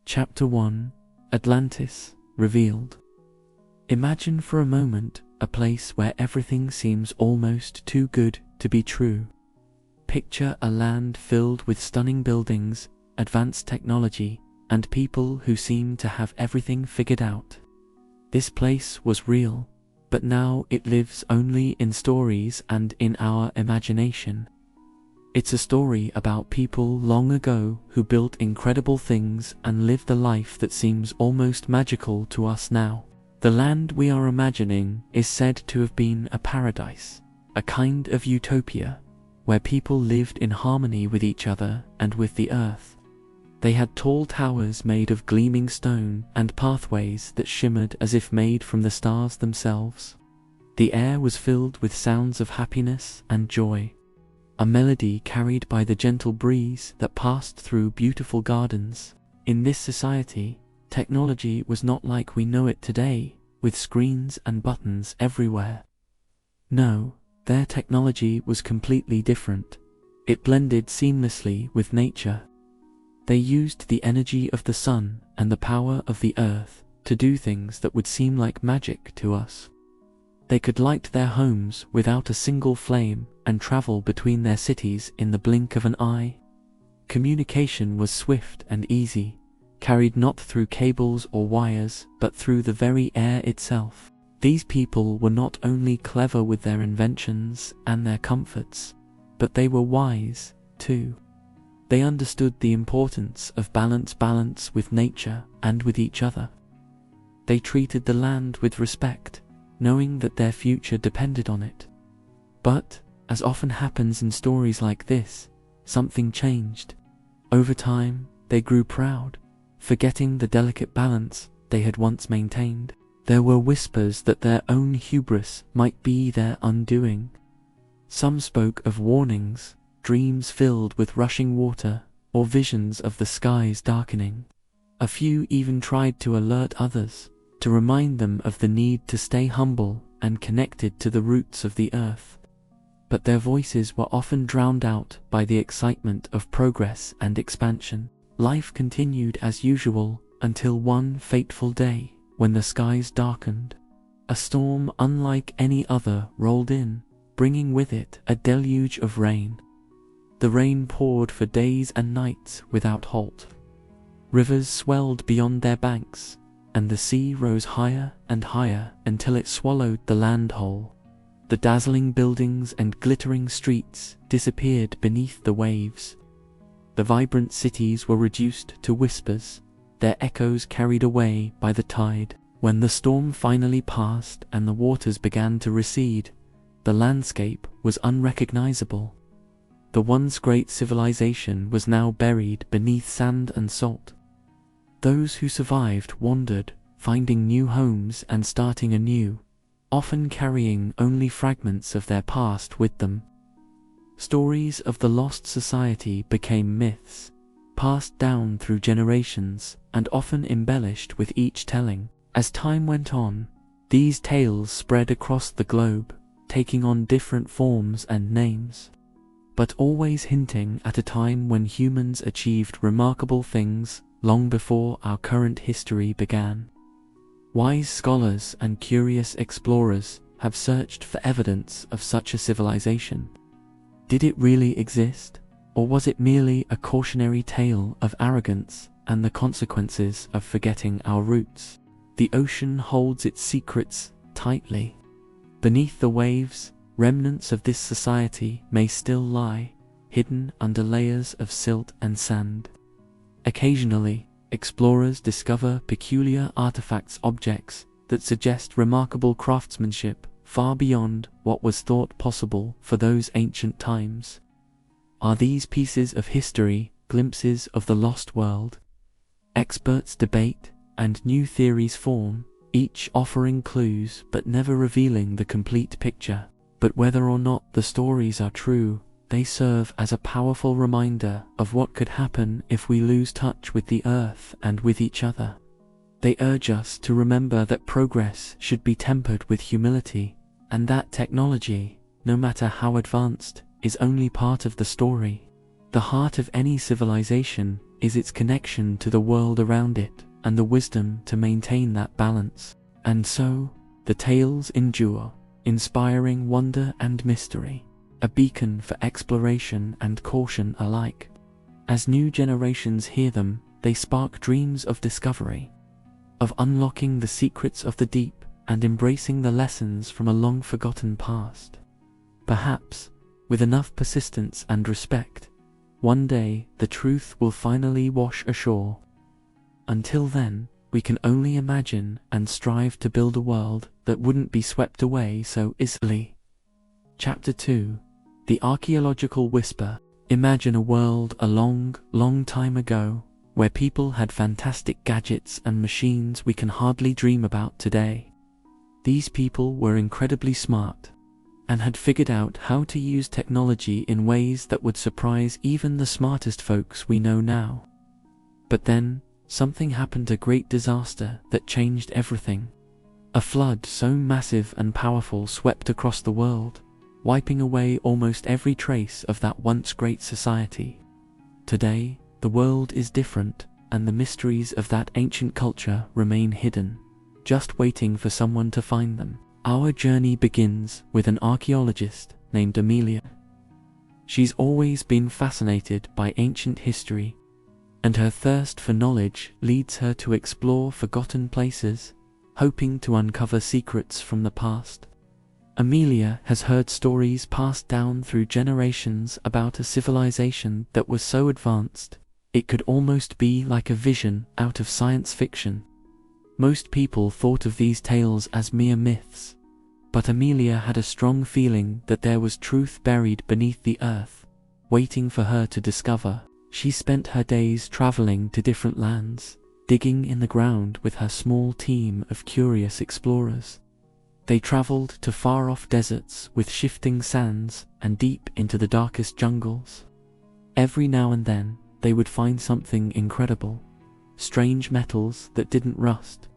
Chapter 1: Atlantis Revealed. Imagine for a moment a place where everything seems almost too good to be true. Picture a land filled with stunning buildings, advanced technology, and people who seem to have everything figured out. This place was real, but now it lives only in stories and in our imagination. It's a story about people long ago who built incredible things and lived a life that seems almost magical to us now. The land we are imagining is said to have been a paradise, a kind of utopia, where people lived in harmony with each other and with the earth. They had tall towers made of gleaming stone and pathways that shimmered as if made from the stars themselves. The air was filled with sounds of happiness and joy, a melody carried by the gentle breeze that passed through beautiful gardens. In this society, technology was not like we know it today, with screens and buttons everywhere. No, their technology was completely different. It blended seamlessly with nature. They used the energy of the sun and the power of the earth to do things that would seem like magic to us. They could light their homes without a single flame and travel between their cities in the blink of an eye. Communication was swift and easy, carried not through cables or wires but through the very air itself. These people were not only clever with their inventions and their comforts, but they were wise, too. They understood the importance of balance with nature and with each other. They treated the land with respect, knowing that their future depended on it. But, as often happens in stories like this, something changed. Over time, they grew proud, forgetting the delicate balance they had once maintained. There were whispers that their own hubris might be their undoing. Some spoke of warnings, dreams filled with rushing water, or visions of the skies darkening. A few even tried to alert others, to remind them of the need to stay humble and connected to the roots of the earth. But their voices were often drowned out by the excitement of progress and expansion. Life continued as usual until one fateful day, when the skies darkened. A storm unlike any other rolled in, bringing with it a deluge of rain. The rain poured for days and nights without halt. Rivers swelled beyond their banks, and the sea rose higher and higher until it swallowed the land whole. The dazzling buildings and glittering streets disappeared beneath the waves. The vibrant cities were reduced to whispers, their echoes carried away by the tide. When the storm finally passed and the waters began to recede, the landscape was unrecognizable. The once great civilization was now buried beneath sand and salt. Those who survived wandered, finding new homes and starting anew, often carrying only fragments of their past with them. Stories of the lost society became myths, passed down through generations and often embellished with each telling. As time went on, these tales spread across the globe, taking on different forms and names, but always hinting at a time when humans achieved remarkable things long before our current history began. Wise scholars and curious explorers have searched for evidence of such a civilization. Did it really exist, or was it merely a cautionary tale of arrogance and the consequences of forgetting our roots? The ocean holds its secrets tightly. Beneath the waves, remnants of this society may still lie, hidden under layers of silt and sand. Occasionally, explorers discover peculiar artifacts, objects that suggest remarkable craftsmanship far beyond what was thought possible for those ancient times. Are these pieces of history glimpses of the lost world? Experts debate, and new theories form, each offering clues but never revealing the complete picture. But whether or not the stories are true, they serve as a powerful reminder of what could happen if we lose touch with the earth and with each other. They urge us to remember that progress should be tempered with humility, and that technology, no matter how advanced, is only part of the story. The heart of any civilization is its connection to the world around it and the wisdom to maintain that balance. And so, the tales endure, inspiring wonder and mystery, a beacon for exploration and caution alike. As new generations hear them, they spark dreams of discovery, of unlocking the secrets of the deep and embracing the lessons from a long-forgotten past. Perhaps, with enough persistence and respect, one day the truth will finally wash ashore. Until then, we can only imagine and strive to build a world that wouldn't be swept away so easily. Chapter 2. The Archaeological Whisper. Imagine a world a long, long time ago, where people had fantastic gadgets and machines we can hardly dream about today. These people were incredibly smart, and had figured out how to use technology in ways that would surprise even the smartest folks we know now. But then, something happened, a great disaster that changed everything. A flood so massive and powerful swept across the world, wiping away almost every trace of that once great society. Today, the world is different, and the mysteries of that ancient culture remain hidden, just waiting for someone to find them. Our journey begins with an archaeologist named Amelia. She's always been fascinated by ancient history, and her thirst for knowledge leads her to explore forgotten places, hoping to uncover secrets from the past. Amelia has heard stories passed down through generations about a civilization that was so advanced, it could almost be like a vision out of science fiction. Most people thought of these tales as mere myths, but Amelia had a strong feeling that there was truth buried beneath the earth, waiting for her to discover. She spent her days traveling to different lands, digging in the ground with her small team of curious explorers. They traveled to far-off deserts with shifting sands and deep into the darkest jungles. Every now and then, they would find something incredible. Strange metals that didn't rust,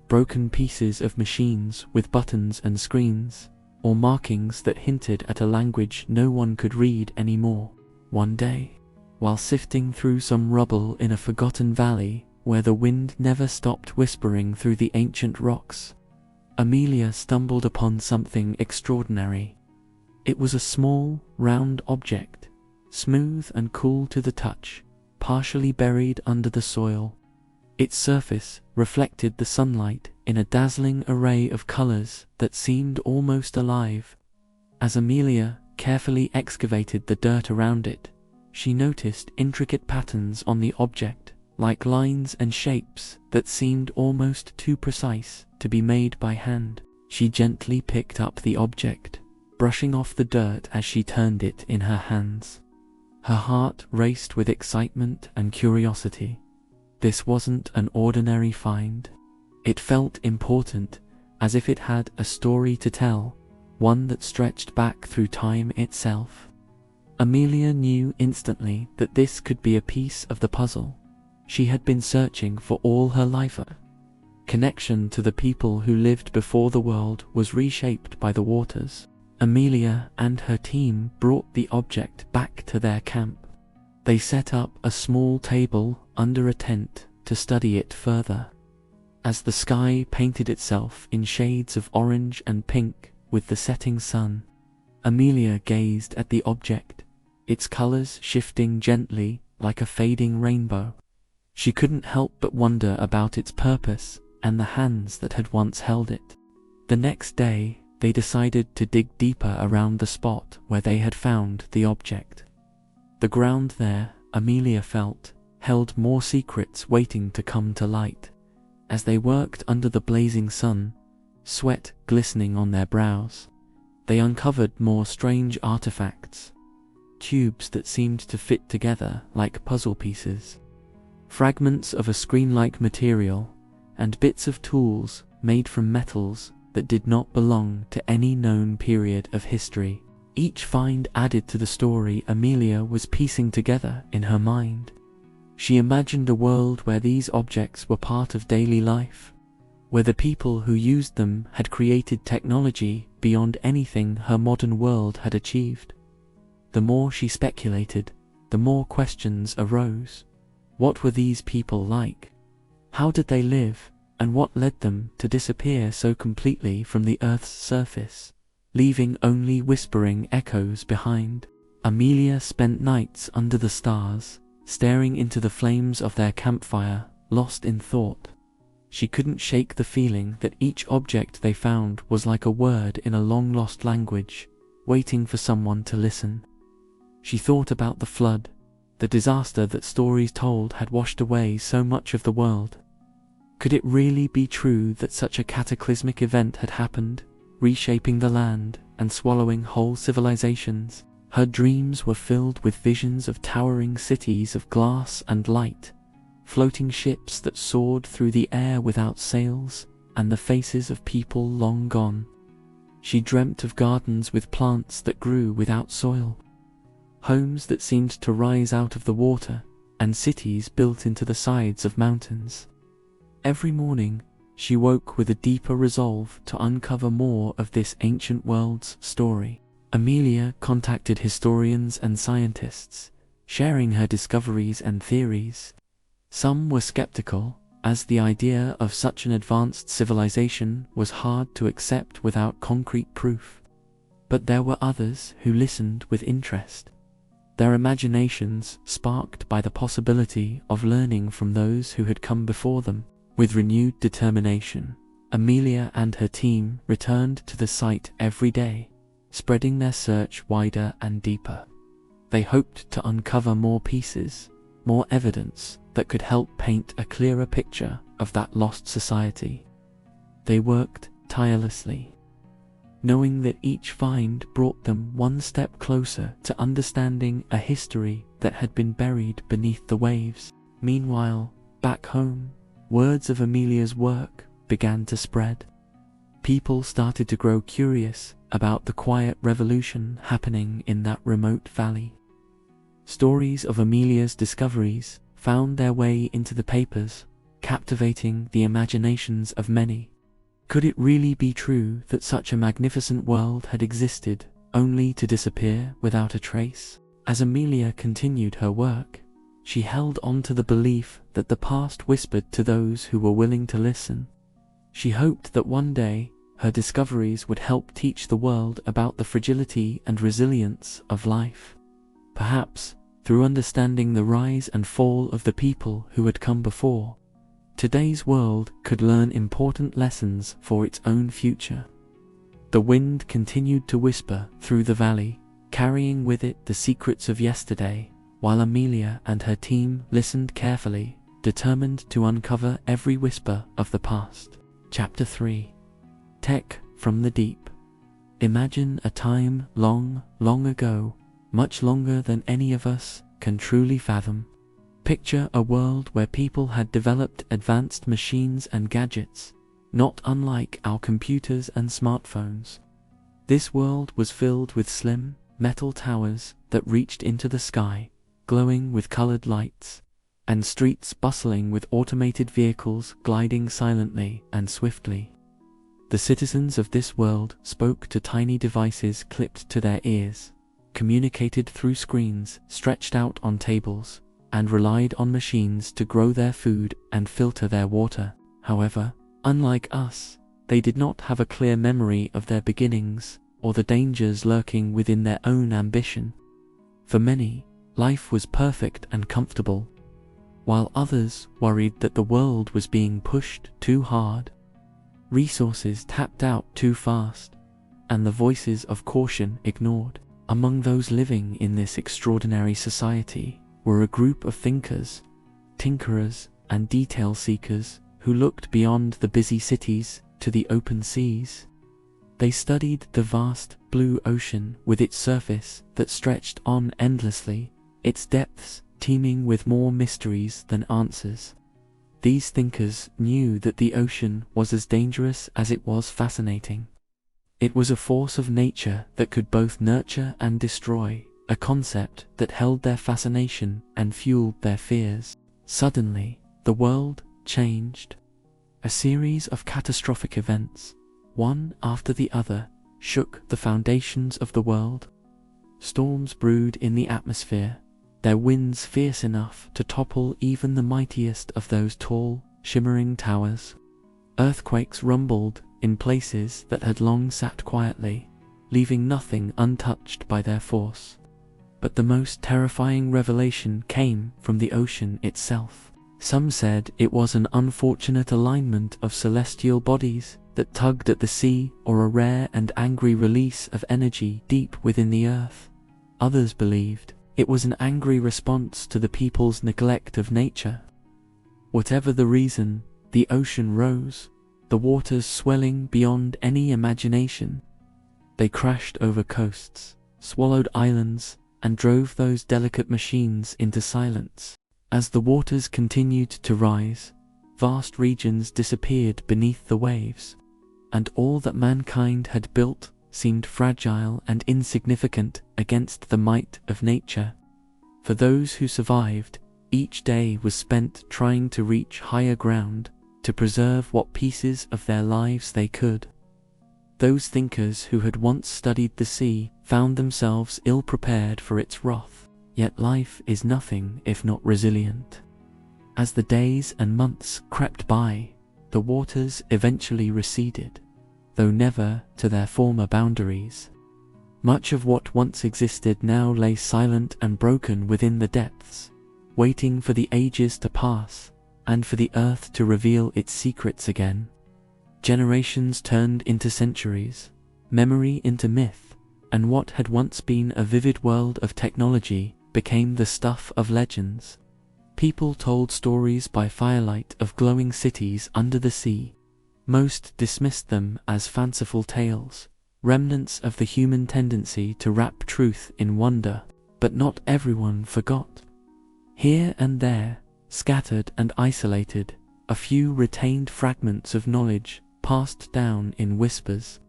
broken pieces of machines with buttons and screens, or markings that hinted at a language no one could read anymore. One day, while sifting through some rubble in a forgotten valley where the wind never stopped whispering through the ancient rocks, Amelia stumbled upon something extraordinary. It was a small, round object, smooth and cool to the touch, partially buried under the soil. Its surface reflected the sunlight in a dazzling array of colors that seemed almost alive. As Amelia carefully excavated the dirt around it, she noticed intricate patterns on the object, like lines and shapes that seemed almost too precise to be made by hand. She gently picked up the object, brushing off the dirt as she turned it in her hands. Her heart raced with excitement and curiosity. This wasn't an ordinary find. It felt important, as if it had a story to tell, one that stretched back through time itself. Amelia knew instantly that this could be a piece of the puzzle she had been searching for all her life. Connection to the people who lived before the world was reshaped by the waters. Amelia and her team brought the object back to their camp. They set up a small table under a tent to study it further. As the sky painted itself in shades of orange and pink with the setting sun, Amelia gazed at the object, its colors shifting gently like a fading rainbow. She couldn't help but wonder about its purpose and the hands that had once held it. The next day, they decided to dig deeper around the spot where they had found the object. The ground there, Amelia felt, held more secrets waiting to come to light. As they worked under the blazing sun, sweat glistening on their brows, they uncovered more strange artifacts, tubes that seemed to fit together like puzzle pieces, fragments of a screen-like material, and bits of tools made from metals that did not belong to any known period of history. Each find added to the story Amelia was piecing together in her mind. She imagined a world where these objects were part of daily life, where the people who used them had created technology beyond anything her modern world had achieved. The more she speculated, the more questions arose. What were these people like? How did they live, and what led them to disappear so completely from the Earth's surface, leaving only whispering echoes behind? Amelia spent nights under the stars, staring into the flames of their campfire, lost in thought. She couldn't shake the feeling that each object they found was like a word in a long-lost language, waiting for someone to listen. She thought about the flood, the disaster that stories told had washed away so much of the world. Could it really be true that such a cataclysmic event had happened, reshaping the land and swallowing whole civilizations? Her dreams were filled with visions of towering cities of glass and light, floating ships that soared through the air without sails, and the faces of people long gone. She dreamt of gardens with plants that grew without soil, homes that seemed to rise out of the water, and cities built into the sides of mountains. Every morning, she woke with a deeper resolve to uncover more of this ancient world's story. Amelia contacted historians and scientists, sharing her discoveries and theories. Some were skeptical, as the idea of such an advanced civilization was hard to accept without concrete proof. But there were others who listened with interest, their imaginations sparked by the possibility of learning from those who had come before them. With renewed determination, Amelia and her team returned to the site every day, spreading their search wider and deeper. They hoped to uncover more pieces, more evidence that could help paint a clearer picture of that lost society. They worked tirelessly, knowing that each find brought them one step closer to understanding a history that had been buried beneath the waves. Meanwhile, back home, words of Amelia's work began to spread. People started to grow curious about the quiet revolution happening in that remote valley. Stories of Amelia's discoveries found their way into the papers, captivating the imaginations of many. Could it really be true that such a magnificent world had existed, only to disappear without a trace? As Amelia continued her work, she held on to the belief that the past whispered to those who were willing to listen. She hoped that one day, her discoveries would help teach the world about the fragility and resilience of life. Perhaps, through understanding the rise and fall of the people who had come before, today's world could learn important lessons for its own future. The wind continued to whisper through the valley, carrying with it the secrets of yesterday, while Amelia and her team listened carefully, determined to uncover every whisper of the past. Chapter 3. Tech from the Deep. Imagine a time long, long ago, much longer than any of us can truly fathom. Picture a world where people had developed advanced machines and gadgets, not unlike our computers and smartphones. This world was filled with slim, metal towers that reached into the sky, glowing with colored lights, and streets bustling with automated vehicles gliding silently and swiftly. The citizens of this world spoke to tiny devices clipped to their ears, communicated through screens stretched out on tables, and relied on machines to grow their food and filter their water. However, unlike us, they did not have a clear memory of their beginnings or the dangers lurking within their own ambition. For many, life was perfect and comfortable, while others worried that the world was being pushed too hard, resources tapped out too fast, and the voices of caution ignored. Among those living in this extraordinary society were a group of thinkers, tinkerers, and detail seekers who looked beyond the busy cities to the open seas. They studied the vast blue ocean with its surface that stretched on endlessly, its depths teeming with more mysteries than answers. These thinkers knew that the ocean was as dangerous as it was fascinating. It was a force of nature that could both nurture and destroy, a concept that held their fascination and fueled their fears. Suddenly, the world changed. A series of catastrophic events, one after the other, shook the foundations of the world. Storms brewed in the atmosphere, their winds fierce enough to topple even the mightiest of those tall, shimmering towers. Earthquakes rumbled in places that had long sat quietly, leaving nothing untouched by their force. But the most terrifying revelation came from the ocean itself. Some said it was an unfortunate alignment of celestial bodies that tugged at the sea, or a rare and angry release of energy deep within the earth. Others believed it was an angry response to the people's neglect of nature. Whatever the reason, the ocean rose, the waters swelling beyond any imagination. They crashed over coasts, swallowed islands, and drove those delicate machines into silence. As the waters continued to rise, vast regions disappeared beneath the waves, and all that mankind had built seemed fragile and insignificant against the might of nature. For those who survived, each day was spent trying to reach higher ground, to preserve what pieces of their lives they could. Those thinkers who had once studied the sea found themselves ill-prepared for its wrath. Yet life is nothing if not resilient. As the days and months crept by, the waters eventually receded, though never to their former boundaries. Much of what once existed now lay silent and broken within the depths, waiting for the ages to pass, and for the earth to reveal its secrets again. Generations turned into centuries, memory into myth, and what had once been a vivid world of technology became the stuff of legends. People told stories by firelight of glowing cities under the sea. Most dismissed them as fanciful tales, remnants of the human tendency to wrap truth in wonder, but not everyone forgot. Here and there, scattered and isolated, a few retained fragments of knowledge passed down in whispers.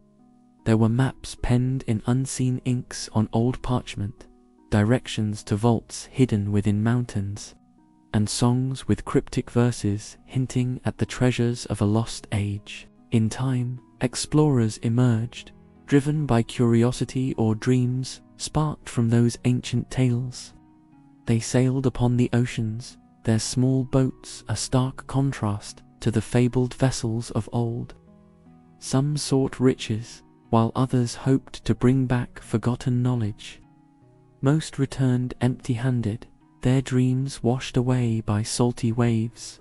There were maps penned in unseen inks on old parchment, directions to vaults hidden within mountains, and songs with cryptic verses hinting at the treasures of a lost age. In time, explorers emerged, driven by curiosity or dreams sparked from those ancient tales. They sailed upon the oceans, their small boats a stark contrast to the fabled vessels of old. Some sought riches, while others hoped to bring back forgotten knowledge. Most returned empty-handed, their dreams washed away by salty waves.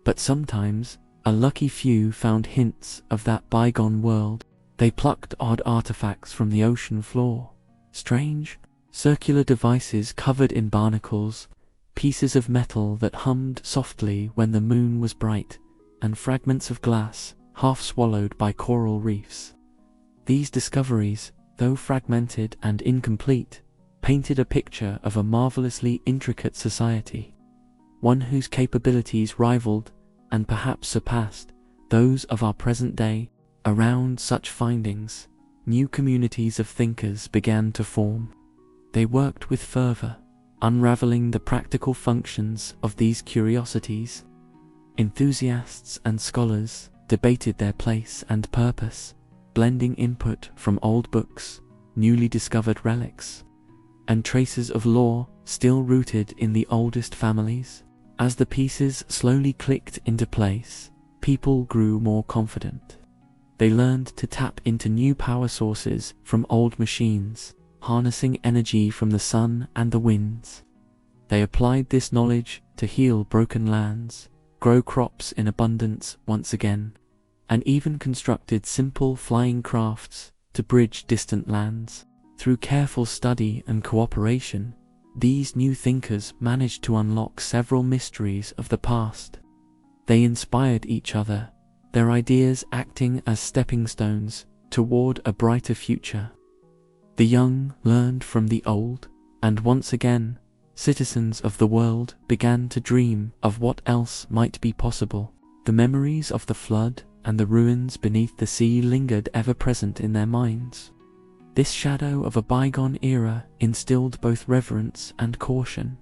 But sometimes, a lucky few found hints of that bygone world. They plucked odd artifacts from the ocean floor, strange, circular devices covered in barnacles, pieces of metal that hummed softly when the moon was bright, and fragments of glass, half swallowed by coral reefs. These discoveries, though fragmented and incomplete, painted a picture of a marvelously intricate society, one whose capabilities rivaled, and perhaps surpassed, those of our present day. Around such findings, new communities of thinkers began to form. They worked with fervor, unraveling the practical functions of these curiosities. Enthusiasts and scholars debated their place and purpose, blending input from old books, newly discovered relics, and traces of lore still rooted in the oldest families. As the pieces slowly clicked into place, people grew more confident. They learned to tap into new power sources from old machines, harnessing energy from the sun and the winds. They applied this knowledge to heal broken lands, grow crops in abundance once again, and even constructed simple flying crafts to bridge distant lands. Through careful study and cooperation, these new thinkers managed to unlock several mysteries of the past. They inspired each other, their ideas acting as stepping stones toward a brighter future. The young learned from the old, and once again, citizens of the world began to dream of what else might be possible. The memories of the flood and the ruins beneath the sea lingered ever present in their minds. This shadow of a bygone era instilled both reverence and caution.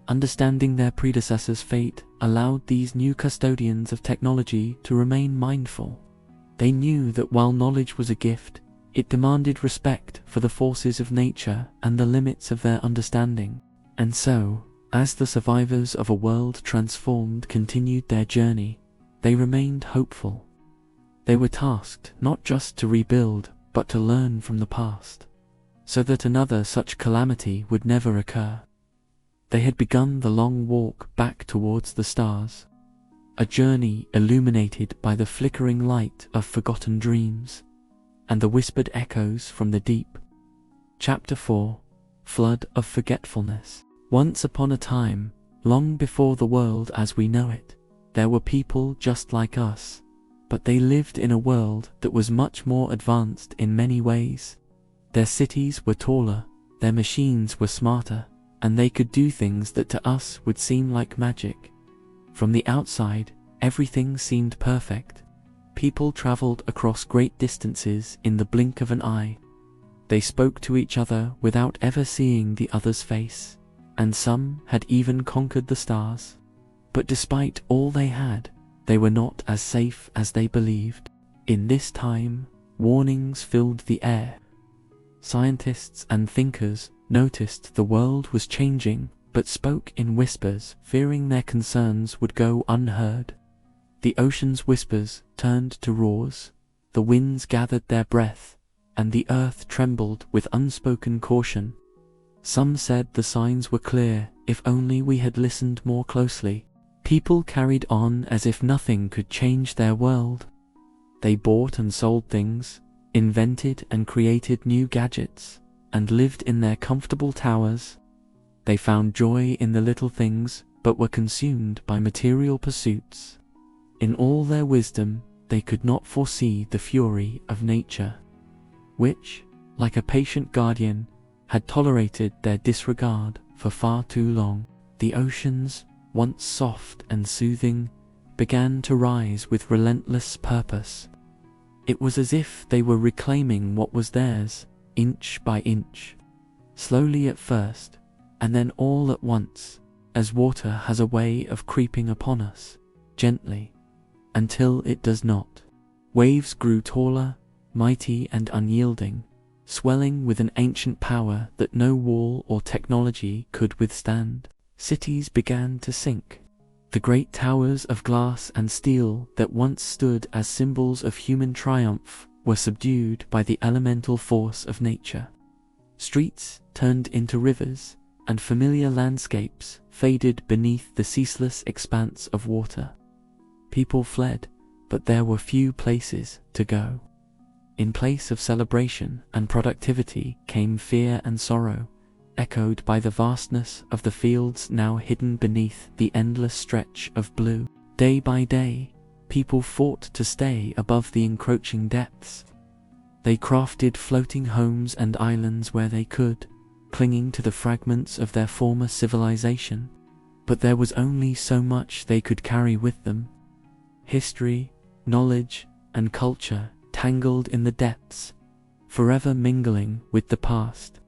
Understanding their predecessors' fate allowed these new custodians of technology to remain mindful. They knew that while knowledge was a gift, it demanded respect for the forces of nature and the limits of their understanding. And so, as the survivors of a world transformed continued their journey, they remained hopeful. They were tasked not just to rebuild, but to learn from the past, so that another such calamity would never occur. They had begun the long walk back towards the stars, a journey illuminated by the flickering light of forgotten dreams and the whispered echoes from the deep. Chapter 4: Flood of Forgetfulness. Once upon a time, long before the world as we know it, there were people just like us, but they lived in a world that was much more advanced in many ways. Their cities were taller, their machines were smarter, and they could do things that to us would seem like magic. From the outside, everything seemed perfect. People traveled across great distances in the blink of an eye. They spoke to each other without ever seeing the other's face, and some had even conquered the stars. But despite all they had, they were not as safe as they believed. In this time, warnings filled the air. Scientists and thinkers noticed the world was changing, but spoke in whispers, fearing their concerns would go unheard. The ocean's whispers turned to roars, the winds gathered their breath, and the earth trembled with unspoken caution. Some said the signs were clear, if only we had listened more closely. People carried on as if nothing could change their world. They bought and sold things, invented and created new gadgets, and lived in their comfortable towers. They found joy in the little things, but were consumed by material pursuits. In all their wisdom, they could not foresee the fury of nature, which, like a patient guardian, had tolerated their disregard for far too long. The oceans, once soft and soothing, began to rise with relentless purpose. It was as if they were reclaiming what was theirs, inch by inch, slowly at first, and then all at once, as water has a way of creeping upon us, gently, until it does not. Waves grew taller, mighty and unyielding, swelling with an ancient power that no wall or technology could withstand. Cities began to sink. The great towers of glass and steel that once stood as symbols of human triumph were subdued by the elemental force of nature. Streets turned into rivers, and familiar landscapes faded beneath the ceaseless expanse of water. People fled, but there were few places to go. In place of celebration and productivity came fear and sorrow, echoed by the vastness of the fields now hidden beneath the endless stretch of blue. Day by day, people fought to stay above the encroaching depths. They crafted floating homes and islands where they could, clinging to the fragments of their former civilization. But there was only so much they could carry with them. History, knowledge, and culture tangled in the depths, forever mingling with the past.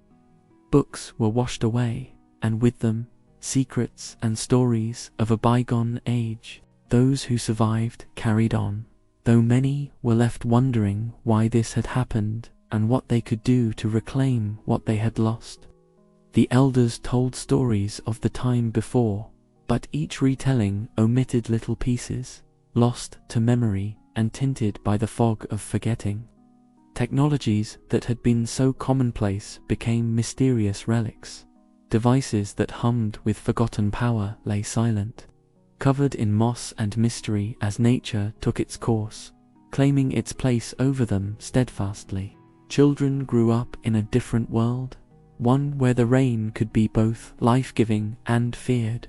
Books were washed away, and with them, secrets and stories of a bygone age. Those who survived carried on, though many were left wondering why this had happened and what they could do to reclaim what they had lost. The elders told stories of the time before, but each retelling omitted little pieces, lost to memory and tinted by the fog of forgetting. Technologies that had been so commonplace became mysterious relics. Devices that hummed with forgotten power lay silent, covered in moss and mystery as nature took its course, claiming its place over them steadfastly. Children grew up in a different world, one where the rain could be both life-giving and feared.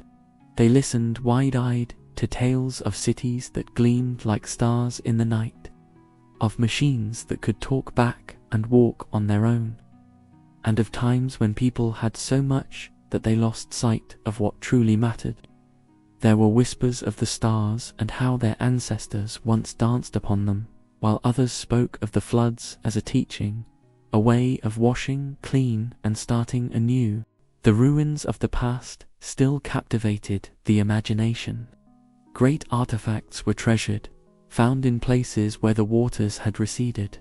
They listened wide-eyed to tales of cities that gleamed like stars in the night, of machines that could talk back and walk on their own, and of times when people had so much that they lost sight of what truly mattered. There were whispers of the stars and how their ancestors once danced upon them, while others spoke of the floods as a teaching, a way of washing clean and starting anew. The ruins of the past still captivated the imagination. Great artifacts were treasured, found in places where the waters had receded.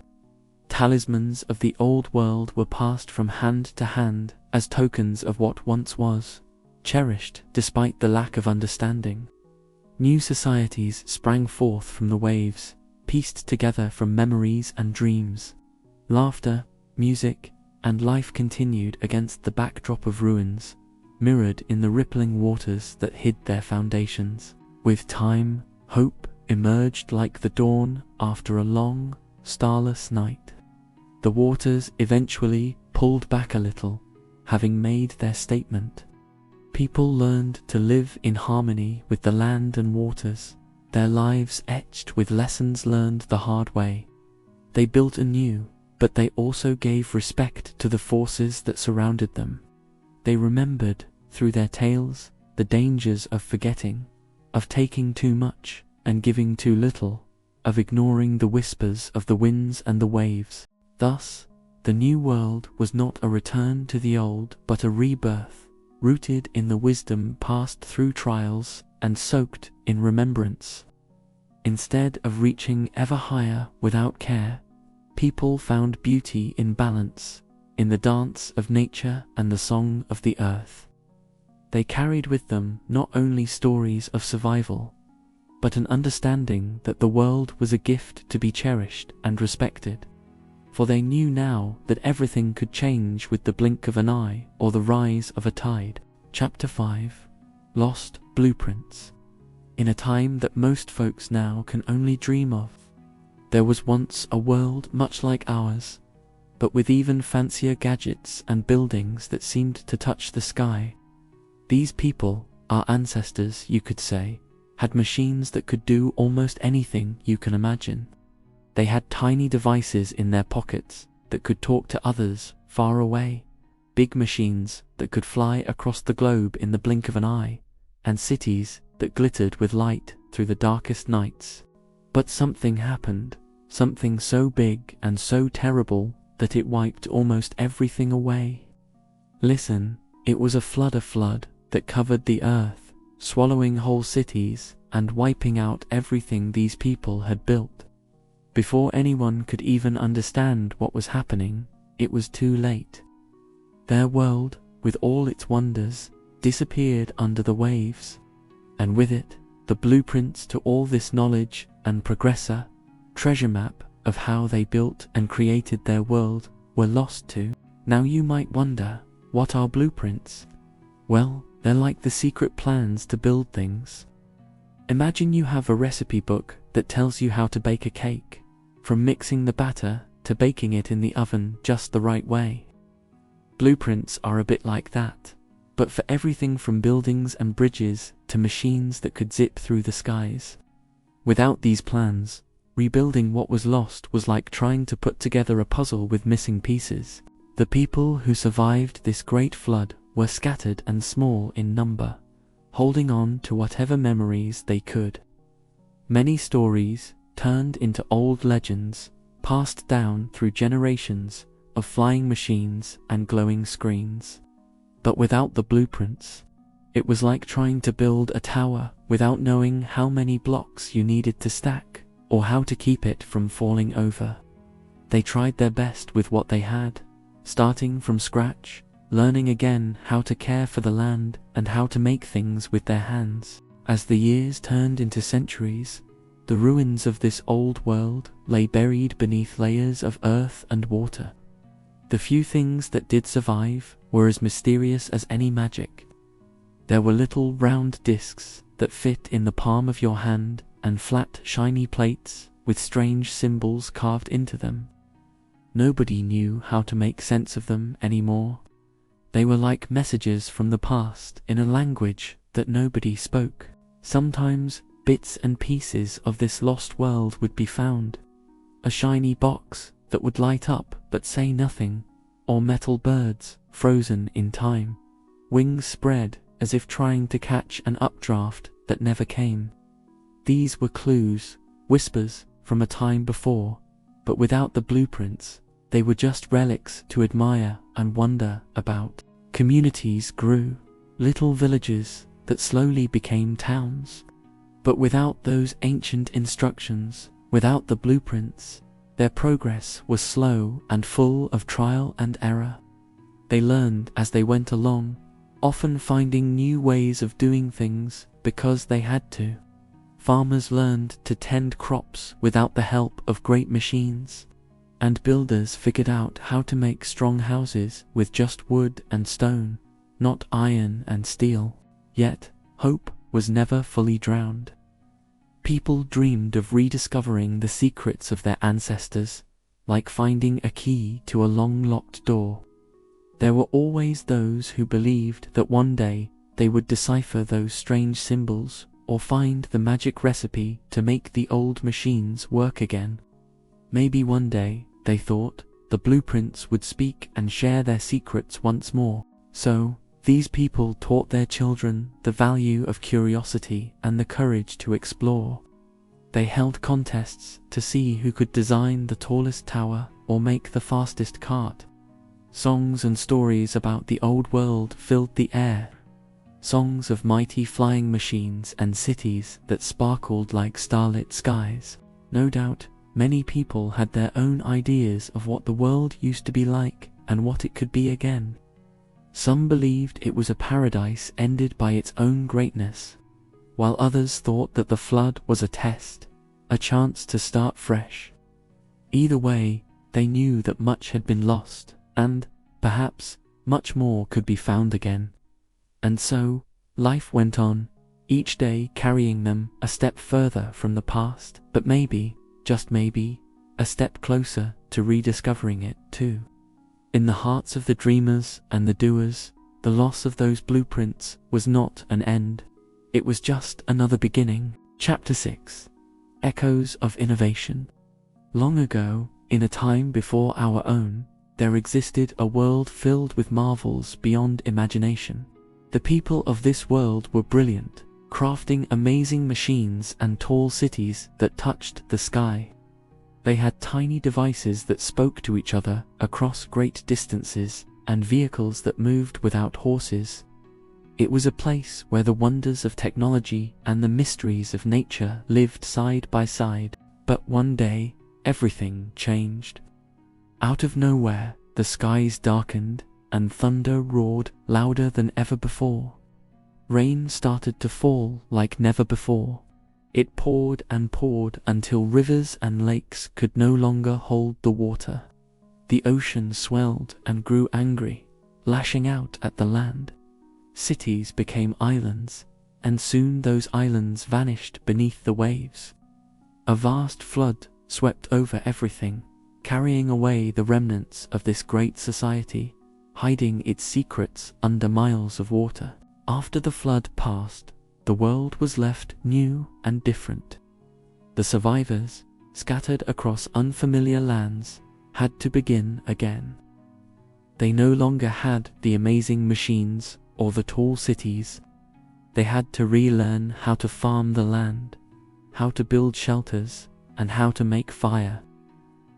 Talismans of the old world were passed from hand to hand as tokens of what once was, cherished despite the lack of understanding. New societies sprang forth from the waves, pieced together from memories and dreams. Laughter, music, and life continued against the backdrop of ruins, mirrored in the rippling waters that hid their foundations. With time, hope emerged like the dawn after a long, starless night. The waters eventually pulled back a little, having made their statement. People learned to live in harmony with the land and waters, their lives etched with lessons learned the hard way. They built anew, but they also gave respect to the forces that surrounded them. They remembered, through their tales, the dangers of forgetting, of taking too much and giving too little, of ignoring the whispers of the winds and the waves. Thus, the new world was not a return to the old, but a rebirth, rooted in the wisdom passed through trials and soaked in remembrance. Instead of reaching ever higher without care, people found beauty in balance, in the dance of nature and the song of the earth. They carried with them not only stories of survival, but an understanding that the world was a gift to be cherished and respected. For they knew now that everything could change with the blink of an eye or the rise of a tide. Chapter 5: Lost Blueprints. In a time that most folks now can only dream of, there was once a world much like ours, but with even fancier gadgets and buildings that seemed to touch the sky. These people, our ancestors you could say, had machines that could do almost anything you can imagine. They had tiny devices in their pockets that could talk to others far away, big machines that could fly across the globe in the blink of an eye, and cities that glittered with light through the darkest nights. But something happened, something so big and so terrible that it wiped almost everything away. Listen, it was a flood that covered the earth, swallowing whole cities and wiping out everything these people had built. Before anyone could even understand what was happening, it was too late. Their world, with all its wonders, disappeared under the waves, and with it, the blueprints to all this knowledge and progressor, treasure map of how they built and created their world, were lost too. Now you might wonder, what are blueprints? Well, they're like the secret plans to build things. Imagine you have a recipe book that tells you how to bake a cake, from mixing the batter to baking it in the oven just the right way. Blueprints are a bit like that, but for everything from buildings and bridges to machines that could zip through the skies. Without these plans, rebuilding what was lost was like trying to put together a puzzle with missing pieces. The people who survived this great flood were scattered and small in number, holding on to whatever memories they could. Many stories turned into old legends, passed down through generations of flying machines and glowing screens. But without the blueprints, it was like trying to build a tower without knowing how many blocks you needed to stack or how to keep it from falling over. They tried their best with what they had, starting from scratch, learning again how to care for the land and how to make things with their hands. As the years turned into centuries, the ruins of this old world lay buried beneath layers of earth and water. The few things that did survive were as mysterious as any magic. There were little round discs that fit in the palm of your hand and flat, shiny plates with strange symbols carved into them. Nobody knew how to make sense of them anymore. They were like messages from the past in a language that nobody spoke. Sometimes bits and pieces of this lost world would be found. A shiny box that would light up but say nothing, or metal birds frozen in time, wings spread as if trying to catch an updraft that never came. These were clues, whispers from a time before, but without the blueprints, they were just relics to admire and wonder about. Communities grew, little villages that slowly became towns. But without those ancient instructions, without the blueprints, their progress was slow and full of trial and error. They learned as they went along, often finding new ways of doing things because they had to. Farmers learned to tend crops without the help of great machines, and builders figured out how to make strong houses with just wood and stone, not iron and steel. Yet, hope was never fully drowned. People dreamed of rediscovering the secrets of their ancestors, like finding a key to a long-locked door. There were always those who believed that one day they would decipher those strange symbols or find the magic recipe to make the old machines work again. Maybe one day, they thought, the blueprints would speak and share their secrets once more. So, these people taught their children the value of curiosity and the courage to explore. They held contests to see who could design the tallest tower or make the fastest cart. Songs and stories about the old world filled the air. Songs of mighty flying machines and cities that sparkled like starlit skies. No doubt, many people had their own ideas of what the world used to be like and what it could be again. Some believed it was a paradise ended by its own greatness, while others thought that the flood was a test, a chance to start fresh. Either way, they knew that much had been lost, and, perhaps, much more could be found again. And so, life went on, each day carrying them a step further from the past, but maybe, just maybe, a step closer to rediscovering it too. In the hearts of the dreamers and the doers, the loss of those blueprints was not an end. It was just another beginning. Chapter 6. Echoes of Innovation. Long ago, in a time before our own, there existed a world filled with marvels beyond imagination. The people of this world were brilliant, crafting amazing machines and tall cities that touched the sky. They had tiny devices that spoke to each other across great distances and vehicles that moved without horses. It was a place where the wonders of technology and the mysteries of nature lived side by side. But one day, everything changed. Out of nowhere, the skies darkened and thunder roared louder than ever before. Rain started to fall like never before. It poured and poured until rivers and lakes could no longer hold the water. The ocean swelled and grew angry, lashing out at the land. Cities became islands, and soon those islands vanished beneath the waves. A vast flood swept over everything, carrying away the remnants of this great society, hiding its secrets under miles of water. After the flood passed, the world was left new and different. The survivors, scattered across unfamiliar lands, had to begin again. They no longer had the amazing machines or the tall cities. They had to relearn how to farm the land, how to build shelters, and how to make fire.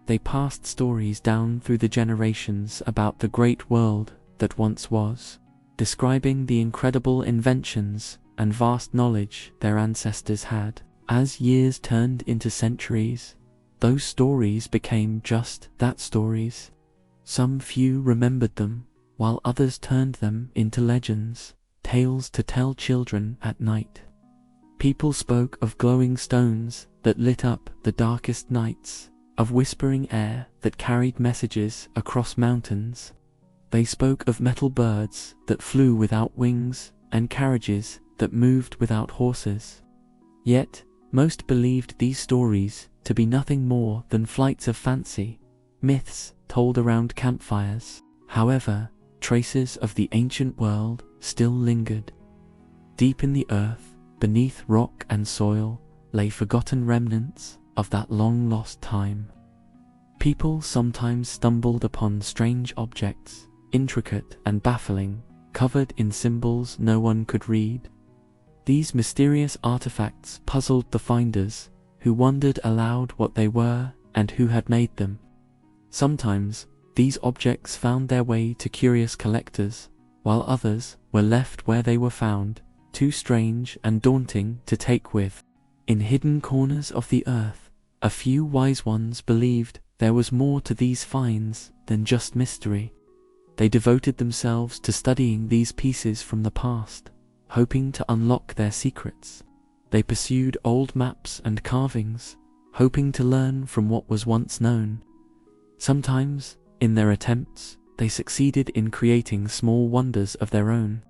They passed stories down through the generations about the great world that once was, describing the incredible inventions and vast knowledge their ancestors had. As years turned into centuries, those stories became just that, stories. Some few remembered them, while others turned them into legends, tales to tell children at night. People spoke of glowing stones that lit up the darkest nights, of whispering air that carried messages across mountains. They spoke of metal birds that flew without wings and carriages that moved without horses. Yet, most believed these stories to be nothing more than flights of fancy, myths told around campfires. However, traces of the ancient world still lingered. Deep in the earth, beneath rock and soil, lay forgotten remnants of that long-lost time. People sometimes stumbled upon strange objects, intricate and baffling, covered in symbols no one could read. These mysterious artifacts puzzled the finders, who wondered aloud what they were and who had made them. Sometimes, these objects found their way to curious collectors, while others were left where they were found, too strange and daunting to take with. In hidden corners of the earth, a few wise ones believed there was more to these finds than just mystery. They devoted themselves to studying these pieces from the past, hoping to unlock their secrets. They pursued old maps and carvings, hoping to learn from what was once known. Sometimes, in their attempts, they succeeded in creating small wonders of their own,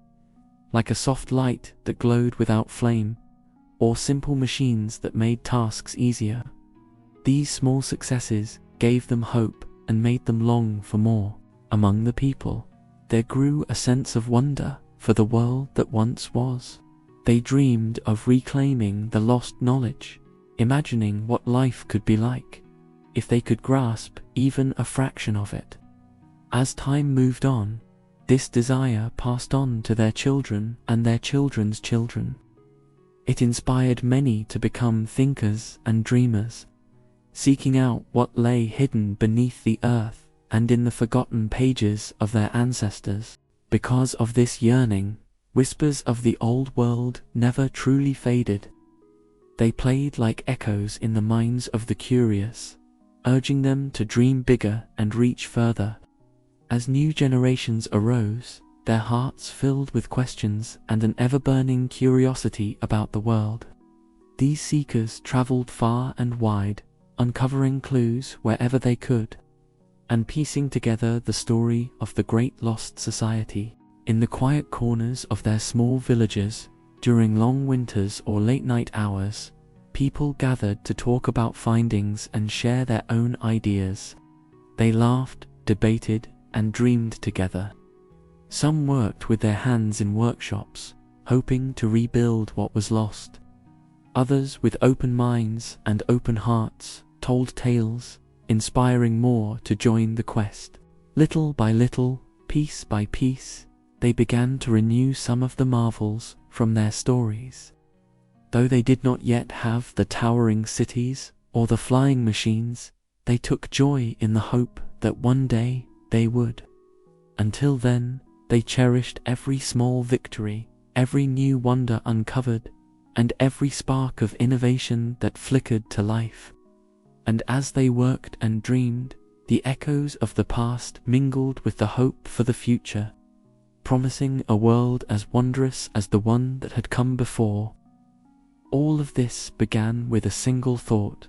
like a soft light that glowed without flame, or simple machines that made tasks easier. These small successes gave them hope and made them long for more. Among the people, there grew a sense of wonder for the world that once was. They dreamed of reclaiming the lost knowledge, imagining what life could be like if they could grasp even a fraction of it. As time moved on, this desire passed on to their children and their children's children. It inspired many to become thinkers and dreamers, seeking out what lay hidden beneath the earth and in the forgotten pages of their ancestors. Because of this yearning, whispers of the old world never truly faded. They played like echoes in the minds of the curious, urging them to dream bigger and reach further. As new generations arose, their hearts filled with questions and an ever-burning curiosity about the world. These seekers traveled far and wide, uncovering clues wherever they could, and piecing together the story of the great lost society. In the quiet corners of their small villages, during long winters or late-night hours, people gathered to talk about findings and share their own ideas. They laughed, debated, and dreamed together. Some worked with their hands in workshops, hoping to rebuild what was lost. Others, with open minds and open hearts, told tales, inspiring more to join the quest. Little by little, piece by piece, they began to renew some of the marvels from their stories. Though they did not yet have the towering cities or the flying machines, they took joy in the hope that one day they would. Until then, they cherished every small victory, every new wonder uncovered, and every spark of innovation that flickered to life. And as they worked and dreamed, the echoes of the past mingled with the hope for the future, promising a world as wondrous as the one that had come before. All of this began with a single thought,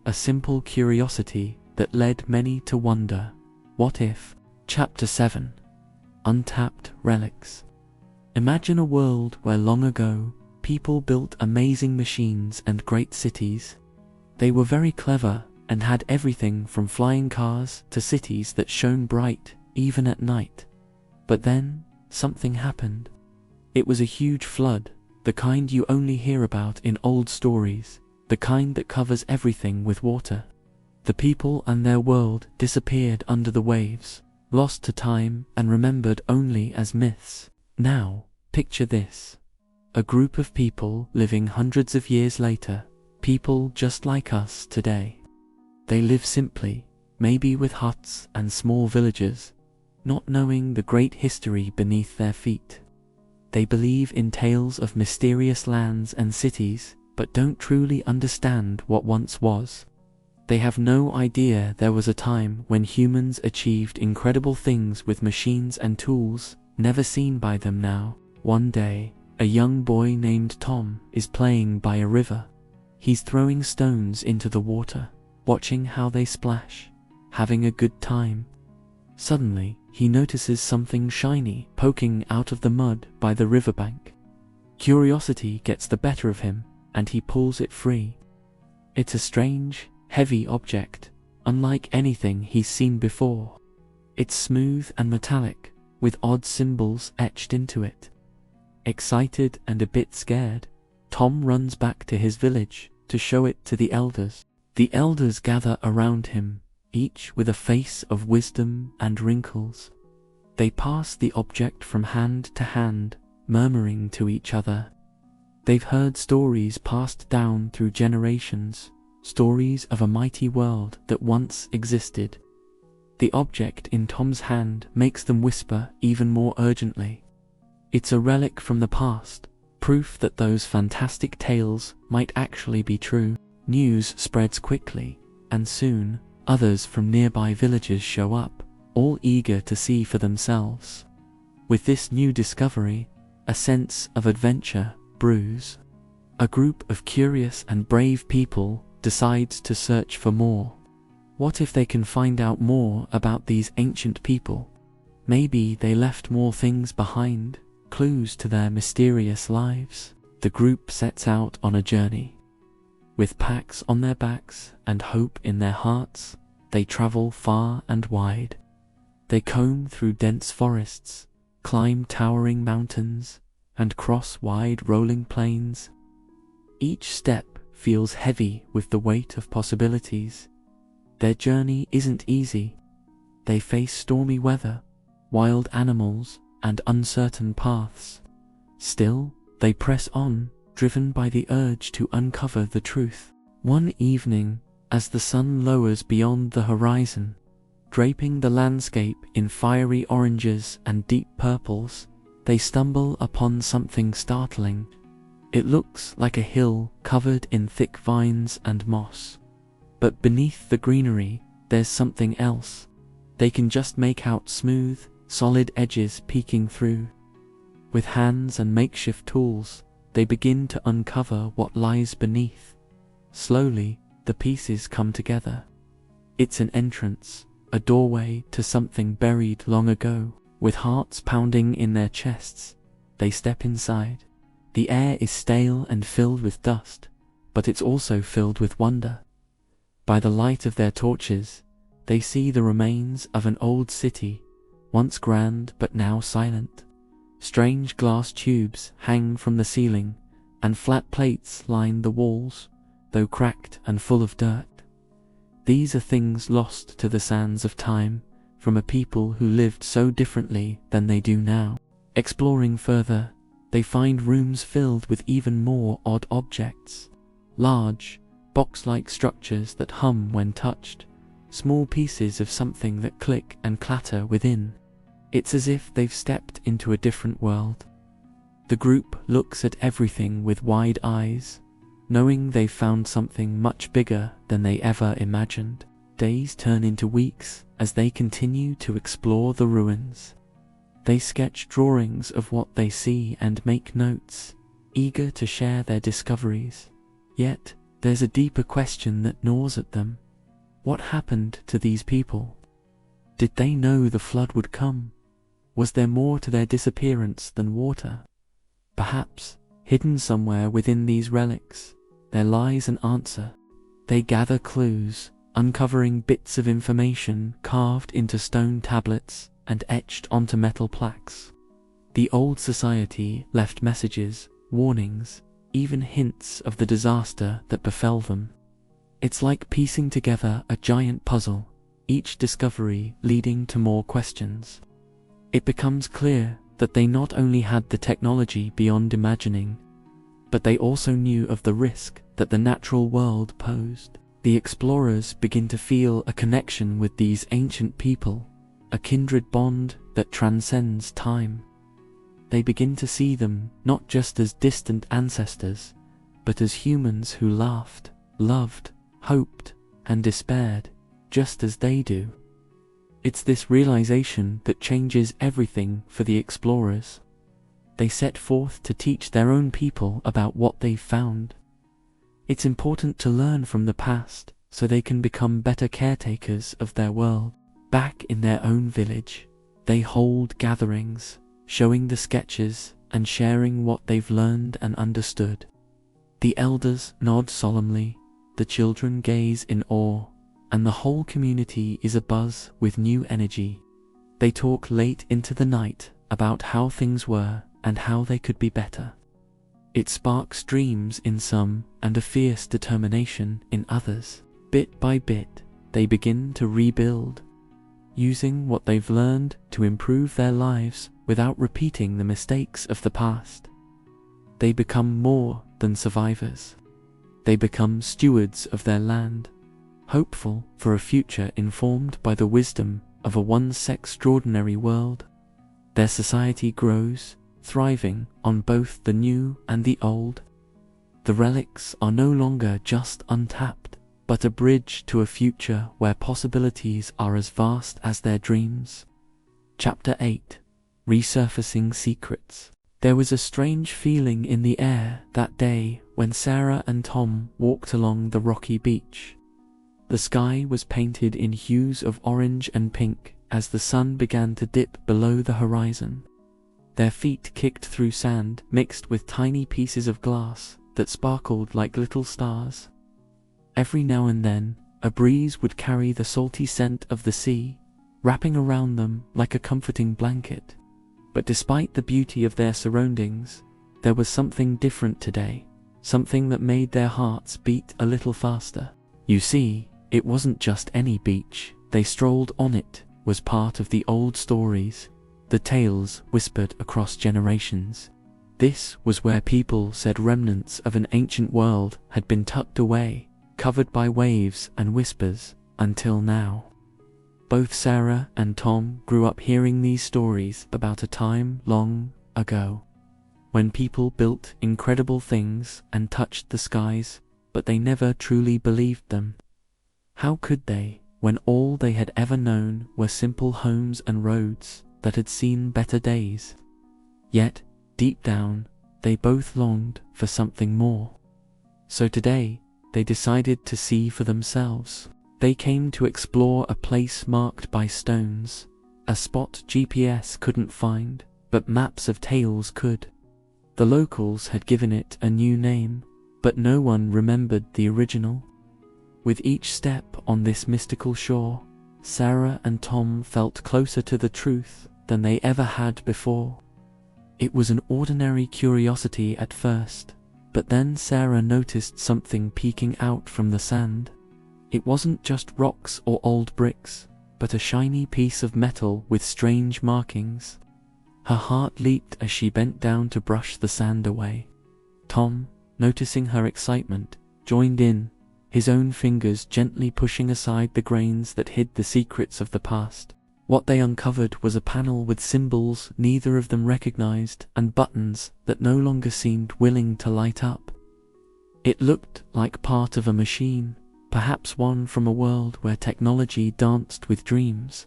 a simple curiosity that led many to wonder, what if? Chapter 7. Untapped Relics. Imagine a world where long ago, people built amazing machines and great cities. They were very clever and had everything from flying cars to cities that shone bright, even at night. But then, something happened. It was a huge flood, the kind you only hear about in old stories, the kind that covers everything with water. The people and their world disappeared under the waves, lost to time and remembered only as myths. Now, picture this. A group of people living hundreds of years later, people just like us today. They live simply, maybe with huts and small villages, not knowing the great history beneath their feet. They believe in tales of mysterious lands and cities, but don't truly understand what once was. They have no idea there was a time when humans achieved incredible things with machines and tools never seen by them now. One day, a young boy named Tom is playing by a river. He's throwing stones into the water, watching how they splash, having a good time. Suddenly, he notices something shiny poking out of the mud by the riverbank. Curiosity gets the better of him, and he pulls it free. It's a strange, heavy object, unlike anything he's seen before. It's smooth and metallic, with odd symbols etched into it. Excited and a bit scared, Tom runs back to his village to show it to the elders. The elders gather around him, each with a face of wisdom and wrinkles. They pass the object from hand to hand, murmuring to each other. They've heard stories passed down through generations, stories of a mighty world that once existed. The object in Tom's hand makes them whisper even more urgently. It's a relic from the past, proof that those fantastic tales might actually be true. News spreads quickly, and soon, others from nearby villages show up, all eager to see for themselves. With this new discovery, a sense of adventure brews. A group of curious and brave people decides to search for more. What if they can find out more about these ancient people? Maybe they left more things behind, clues to their mysterious lives. The group sets out on a journey. With packs on their backs and hope in their hearts, they travel far and wide. They comb through dense forests, climb towering mountains, and cross wide rolling plains. Each step feels heavy with the weight of possibilities. Their journey isn't easy. They face stormy weather, wild animals, and uncertain paths. Still, they press on, driven by the urge to uncover the truth. One evening, as the sun lowers beyond the horizon, draping the landscape in fiery oranges and deep purples, they stumble upon something startling. It looks like a hill covered in thick vines and moss. But beneath the greenery, there's something else. They can just make out smooth, solid edges peeking through. With hands and makeshift tools, they begin to uncover what lies beneath. Slowly, the pieces come together. It's an entrance, a doorway to something buried long ago. With hearts pounding in their chests, they step inside. The air is stale and filled with dust, but it's also filled with wonder. By the light of their torches, they see the remains of an old city, once grand but now silent. Strange glass tubes hang from the ceiling, and flat plates line the walls, though cracked and full of dirt. These are things lost to the sands of time, from a people who lived so differently than they do now. Exploring further, they find rooms filled with even more odd objects. Large, box-like structures that hum when touched, small pieces of something that click and clatter within. It's as if they've stepped into a different world. The group looks at everything with wide eyes, knowing they've found something much bigger than they ever imagined. Days turn into weeks as they continue to explore the ruins. They sketch drawings of what they see and make notes, eager to share their discoveries. Yet, there's a deeper question that gnaws at them. What happened to these people? Did they know the flood would come? Was there more to their disappearance than water? Perhaps, hidden somewhere within these relics, there lies an answer. They gather clues, uncovering bits of information carved into stone tablets and etched onto metal plaques. The old society left messages, warnings, even hints of the disaster that befell them. It's like piecing together a giant puzzle, each discovery leading to more questions. It becomes clear that they not only had the technology beyond imagining, but they also knew of the risk that the natural world posed. The explorers begin to feel a connection with these ancient people, a kindred bond that transcends time. They begin to see them not just as distant ancestors, but as humans who laughed, loved, hoped, and despaired, just as they do. It's this realization that changes everything for the explorers. They set forth to teach their own people about what they've found. It's important to learn from the past so they can become better caretakers of their world. Back in their own village, they hold gatherings, showing the sketches and sharing what they've learned and understood. The elders nod solemnly, the children gaze in awe, and the whole community is abuzz with new energy. They talk late into the night about how things were and how they could be better. It sparks dreams in some and a fierce determination in others. Bit by bit, they begin to rebuild, using what they've learned to improve their lives without repeating the mistakes of the past. They become more than survivors. They become stewards of their land, hopeful for a future informed by the wisdom of a once extraordinary world. Their society grows, thriving on both the new and the old. The relics are no longer just untapped, but a bridge to a future where possibilities are as vast as their dreams. Chapter 8. Resurfacing Secrets. There was a strange feeling in the air that day when Sarah and Tom walked along the rocky beach. The sky was painted in hues of orange and pink as the sun began to dip below the horizon. Their feet kicked through sand mixed with tiny pieces of glass that sparkled like little stars. Every now and then, a breeze would carry the salty scent of the sea, wrapping around them like a comforting blanket. But despite the beauty of their surroundings, there was something different today, something that made their hearts beat a little faster. You see, it wasn't just any beach they strolled on. It was part of the old stories, the tales whispered across generations. This was where people said remnants of an ancient world had been tucked away, covered by waves and whispers, until now. Both Sarah and Tom grew up hearing these stories about a time long ago, when people built incredible things and touched the skies, but they never truly believed them. How could they, when all they had ever known were simple homes and roads that had seen better days? Yet, deep down, they both longed for something more. So today, they decided to see for themselves. They came to explore a place marked by stones, a spot GPS couldn't find, but maps of tales could. The locals had given it a new name, but no one remembered the original. With each step on this mystical shore, Sarah and Tom felt closer to the truth than they ever had before. It was an ordinary curiosity at first, but then Sarah noticed something peeking out from the sand. It wasn't just rocks or old bricks, but a shiny piece of metal with strange markings. Her heart leaped as she bent down to brush the sand away. Tom, noticing her excitement, joined in, his own fingers gently pushing aside the grains that hid the secrets of the past. What they uncovered was a panel with symbols neither of them recognized and buttons that no longer seemed willing to light up. It looked like part of a machine, perhaps one from a world where technology danced with dreams.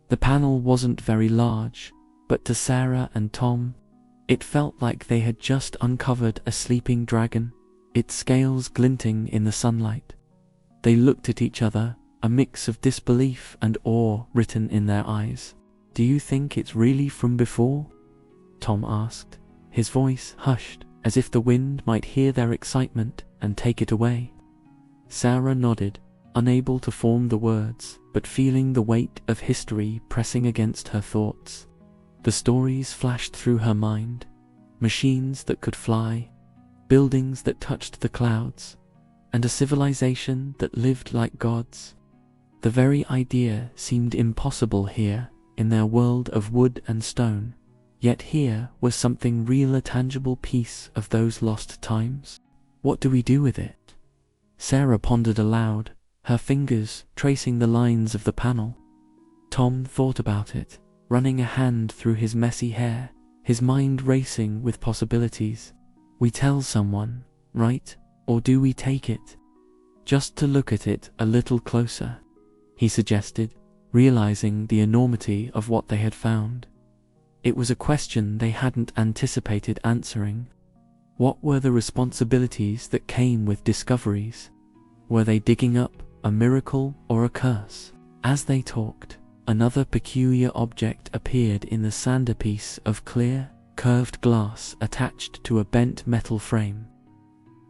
The panel wasn't very large, but to Sarah and Tom, it felt like they had just uncovered a sleeping dragon, its scales glinting in the sunlight. They looked at each other, a mix of disbelief and awe written in their eyes. "Do you think it's really from before?" Tom asked, his voice hushed, as if the wind might hear their excitement and take it away. Sarah nodded, unable to form the words, but feeling the weight of history pressing against her thoughts. The stories flashed through her mind, machines that could fly, buildings that touched the clouds, and a civilization that lived like gods. The very idea seemed impossible here, in their world of wood and stone, yet here was something real, a tangible piece of those lost times. What do we do with it? Sarah pondered aloud, her fingers tracing the lines of the panel. Tom thought about it, running a hand through his messy hair, his mind racing with possibilities. We tell someone, right? Or do we take it? Just to look at it a little closer, he suggested, realizing the enormity of what they had found. It was a question they hadn't anticipated answering. What were the responsibilities that came with discoveries? Were they digging up a miracle or a curse? As they talked, another peculiar object appeared in the sand, a piece of clear, curved glass attached to a bent metal frame.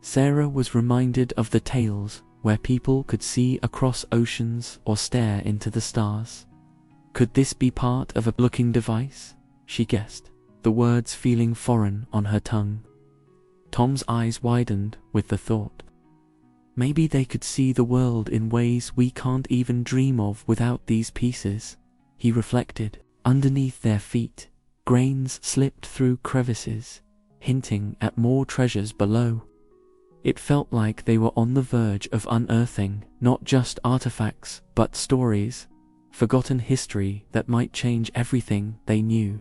Sarah was reminded of the tales where people could see across oceans or stare into the stars. Could this be part of a looking device? She guessed, the words feeling foreign on her tongue. Tom's eyes widened with the thought. Maybe they could see the world in ways we can't even dream of without these pieces, he reflected. Underneath their feet, grains slipped through crevices, hinting at more treasures below. It felt like they were on the verge of unearthing not just artifacts, but stories, forgotten history that might change everything they knew.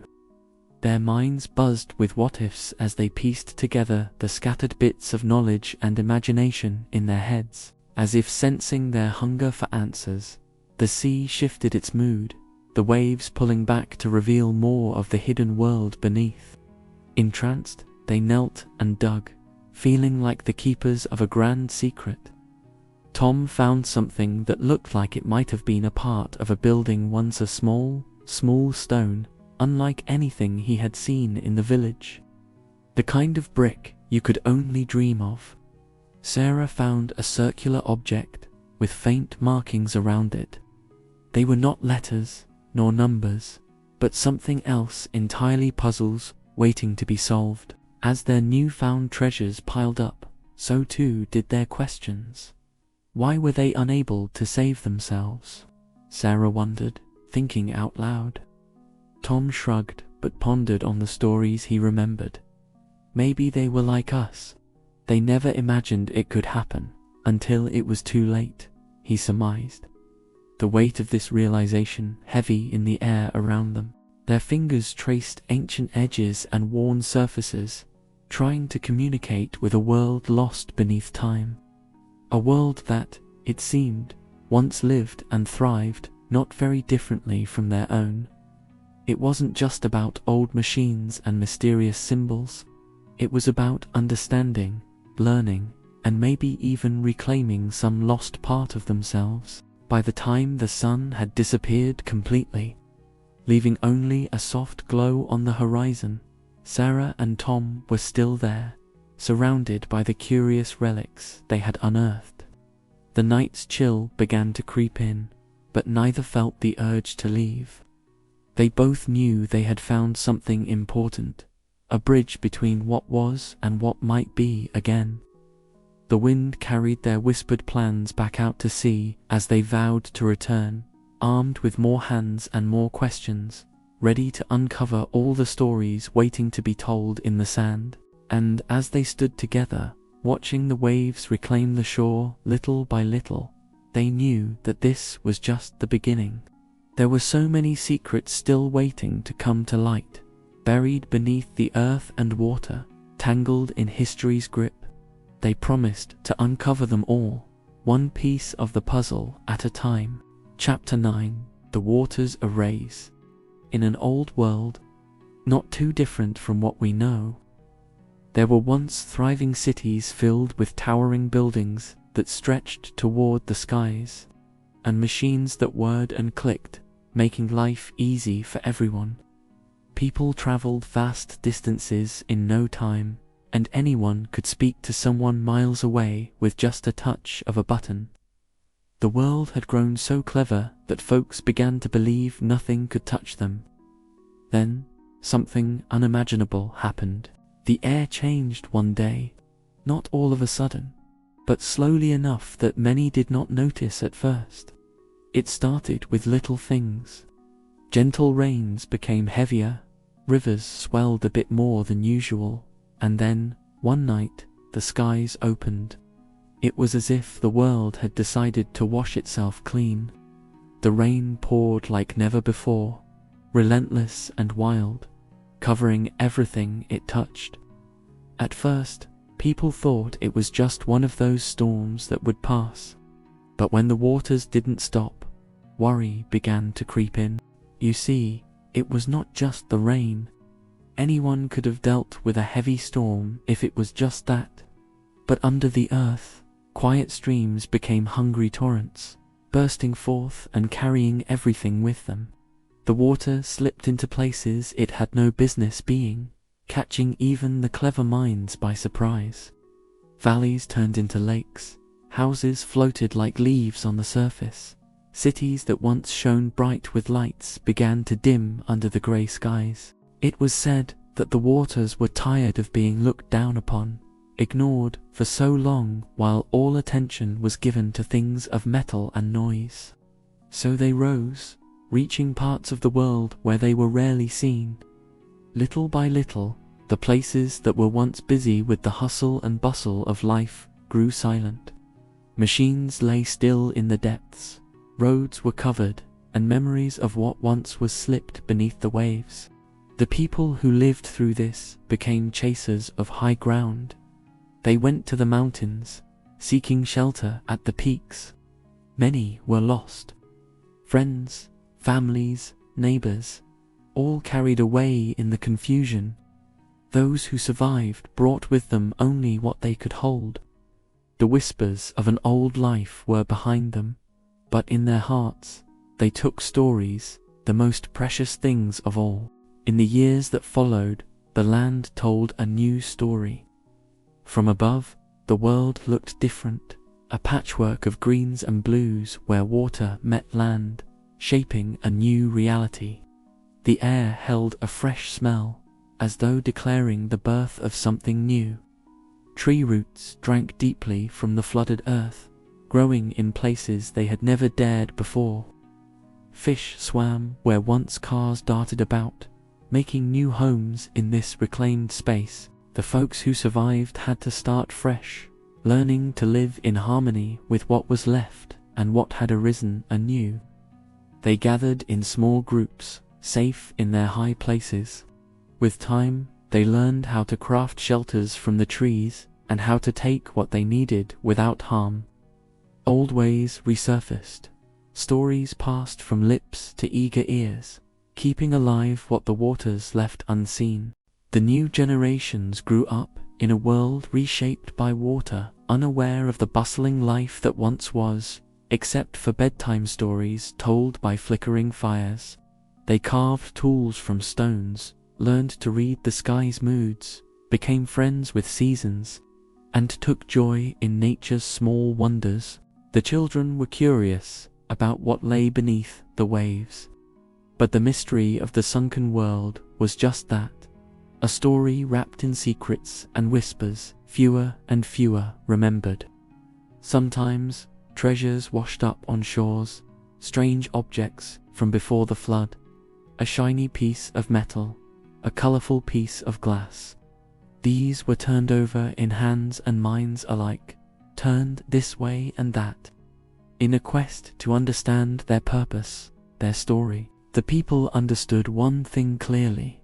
Their minds buzzed with what-ifs as they pieced together the scattered bits of knowledge and imagination in their heads. as if sensing their hunger for answers. The sea shifted its mood, the waves pulling back to reveal more of the hidden world beneath. Entranced, they knelt and dug, feeling like the keepers of a grand secret. Tom found something that looked like it might have been a part of a building once, a small stone, unlike anything he had seen in the village. The kind of brick you could only dream of. Sarah found a circular object with faint markings around it. They were not letters nor numbers, but something else entirely, puzzles waiting to be solved. As their newfound treasures piled up, so too did their questions. Why were they unable to save themselves? Sarah wondered, thinking out loud. Tom shrugged, but pondered on the stories he remembered. Maybe they were like us. They never imagined it could happen, until it was too late, he surmised. The weight of this realization heavy in the air around them. Their fingers traced ancient edges and worn surfaces, trying to communicate with a world lost beneath time. A world that, it seemed, once lived and thrived not very differently from their own. It wasn't just about old machines and mysterious symbols. It was about understanding, learning, and maybe even reclaiming some lost part of themselves. By the time the sun had disappeared completely, leaving only a soft glow on the horizon, Sarah and Tom were still there, surrounded by the curious relics they had unearthed. The night's chill began to creep in, but neither felt the urge to leave. They both knew they had found something important, a bridge between what was and what might be again. The wind carried their whispered plans back out to sea as they vowed to return, armed with more hands and more questions, ready to uncover all the stories waiting to be told in the sand. And as they stood together, watching the waves reclaim the shore little by little, they knew that this was just the beginning. There were so many secrets still waiting to come to light, buried beneath the earth and water, tangled in history's grip. They promised to uncover them all, one piece of the puzzle at a time. Chapter 9: The Waters Erase. In an old world, not too different from what we know, there were once thriving cities filled with towering buildings that stretched toward the skies, and machines that whirred and clicked, making life easy for everyone. People traveled vast distances in no time, and anyone could speak to someone miles away with just a touch of a button. The world had grown so clever that folks began to believe nothing could touch them. Then, something unimaginable happened. The air changed one day, not all of a sudden, but slowly enough that many did not notice at first. It started with little things. Gentle rains became heavier, rivers swelled a bit more than usual, and then, one night, the skies opened. It was as if the world had decided to wash itself clean. The rain poured like never before, relentless and wild, covering everything it touched. At first, people thought it was just one of those storms that would pass. But when the waters didn't stop, worry began to creep in. You see, it was not just the rain. Anyone could have dealt with a heavy storm if it was just that. But under the earth, quiet streams became hungry torrents, bursting forth and carrying everything with them. The water slipped into places it had no business being, catching even the clever minds by surprise. Valleys turned into lakes, houses floated like leaves on the surface. Cities that once shone bright with lights began to dim under the grey skies. It was said that the waters were tired of being looked down upon, ignored for so long while all attention was given to things of metal and noise. So they rose, reaching parts of the world where they were rarely seen. Little by little, the places that were once busy with the hustle and bustle of life grew silent. Machines lay still in the depths, roads were covered, and memories of what once was slipped beneath the waves. The people who lived through this became chasers of high ground. They went to the mountains, seeking shelter at the peaks. Many were lost. Friends, families, neighbors, all carried away in the confusion. Those who survived brought with them only what they could hold. The whispers of an old life were behind them, but in their hearts they took stories, the most precious things of all. In the years that followed, the land told a new story. From above, the world looked different, a patchwork of greens and blues where water met land, shaping a new reality. The air held a fresh smell, as though declaring the birth of something new. Tree roots drank deeply from the flooded earth, growing in places they had never dared before. Fish swam where once cars darted about, making new homes in this reclaimed space. The folks who survived had to start fresh, learning to live in harmony with what was left and what had arisen anew. They gathered in small groups, safe in their high places. With time, they learned how to craft shelters from the trees and how to take what they needed without harm. Old ways resurfaced. Stories passed from lips to eager ears, keeping alive what the waters left unseen. The new generations grew up in a world reshaped by water, unaware of the bustling life that once was, except for bedtime stories told by flickering fires. They carved tools from stones, learned to read the sky's moods, became friends with seasons, and took joy in nature's small wonders. The children were curious about what lay beneath the waves. But the mystery of the sunken world was just that, a story wrapped in secrets and whispers fewer and fewer remembered. Sometimes, treasures washed up on shores, strange objects from before the flood, a shiny piece of metal, a colorful piece of glass. These were turned over in hands and minds alike, turned this way and that, in a quest to understand their purpose, their story. The people understood one thing clearly.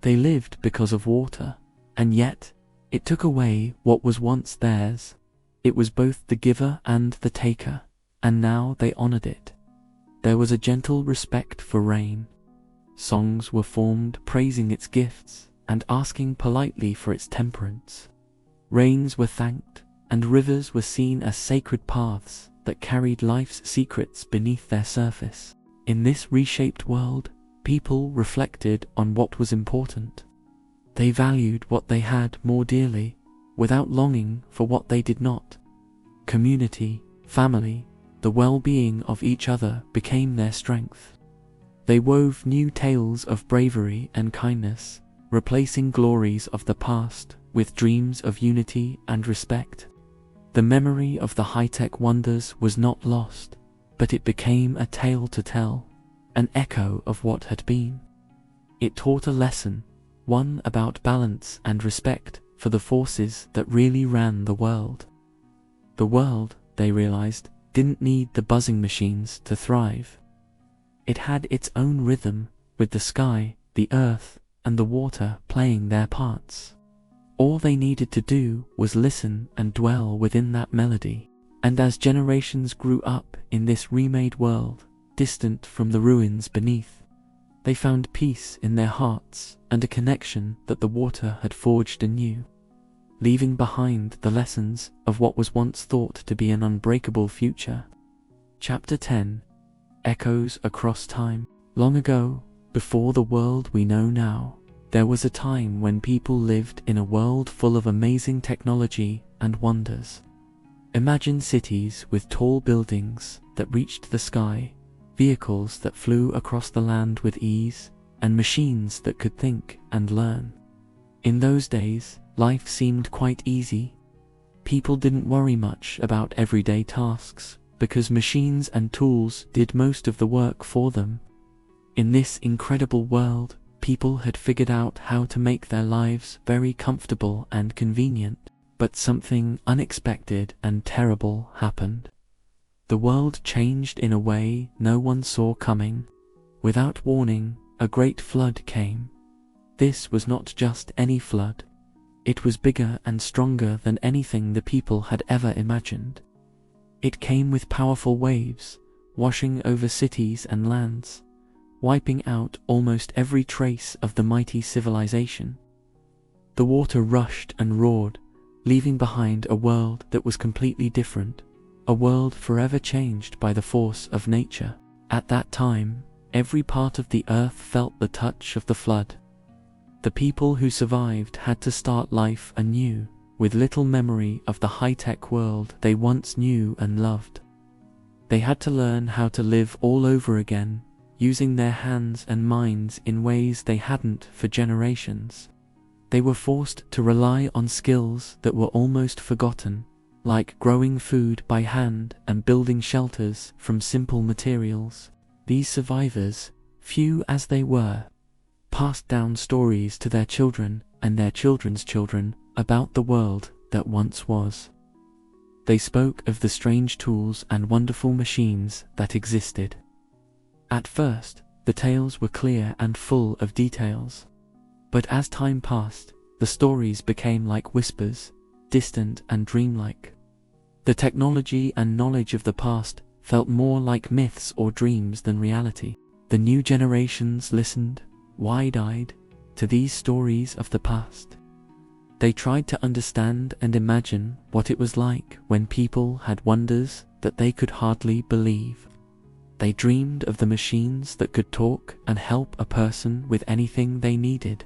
They lived because of water, and yet it took away what was once theirs. It was both the giver and the taker, and now they honored it. There was a gentle respect for rain. Songs were formed praising its gifts and asking politely for its temperance. Rains were thanked, and rivers were seen as sacred paths that carried life's secrets beneath their surface. In this reshaped world, people reflected on what was important. They valued what they had more dearly, without longing for what they did not. Community, family, the well-being of each other became their strength. They wove new tales of bravery and kindness, replacing glories of the past with dreams of unity and respect. The memory of the high-tech wonders was not lost, but it became a tale to tell, an echo of what had been. It taught a lesson, one about balance and respect for the forces that really ran the world. The world, they realized, didn't need the buzzing machines to thrive. It had its own rhythm, with the sky, the earth, and the water playing their parts. All they needed to do was listen and dwell within that melody. And as generations grew up in this remade world, distant from the ruins beneath, they found peace in their hearts and a connection that the water had forged anew, leaving behind the lessons of what was once thought to be an unbreakable future. Chapter 10. Echoes Across Time. Long ago, before the world we know now, there was a time when people lived in a world full of amazing technology and wonders. Imagine cities with tall buildings that reached the sky, vehicles that flew across the land with ease, and machines that could think and learn. In those days, life seemed quite easy. People didn't worry much about everyday tasks, because machines and tools did most of the work for them. In this incredible world, people had figured out how to make their lives very comfortable and convenient, but something unexpected and terrible happened. The world changed in a way no one saw coming. Without warning, a great flood came. This was not just any flood. It was bigger and stronger than anything the people had ever imagined. It came with powerful waves, washing over cities and lands, wiping out almost every trace of the mighty civilization. The water rushed and roared, leaving behind a world that was completely different, a world forever changed by the force of nature. At that time, every part of the earth felt the touch of the flood. The people who survived had to start life anew, with little memory of the high-tech world they once knew and loved. They had to learn how to live all over again, using their hands and minds in ways they hadn't for generations. They were forced to rely on skills that were almost forgotten, like growing food by hand and building shelters from simple materials. These survivors, few as they were, passed down stories to their children and their children's children about the world that once was. They spoke of the strange tools and wonderful machines that existed. At first, the tales were clear and full of details. But as time passed, the stories became like whispers, distant and dreamlike. The technology and knowledge of the past felt more like myths or dreams than reality. The new generations listened, wide-eyed, to these stories of the past. They tried to understand and imagine what it was like when people had wonders that they could hardly believe. They dreamed of the machines that could talk and help a person with anything they needed,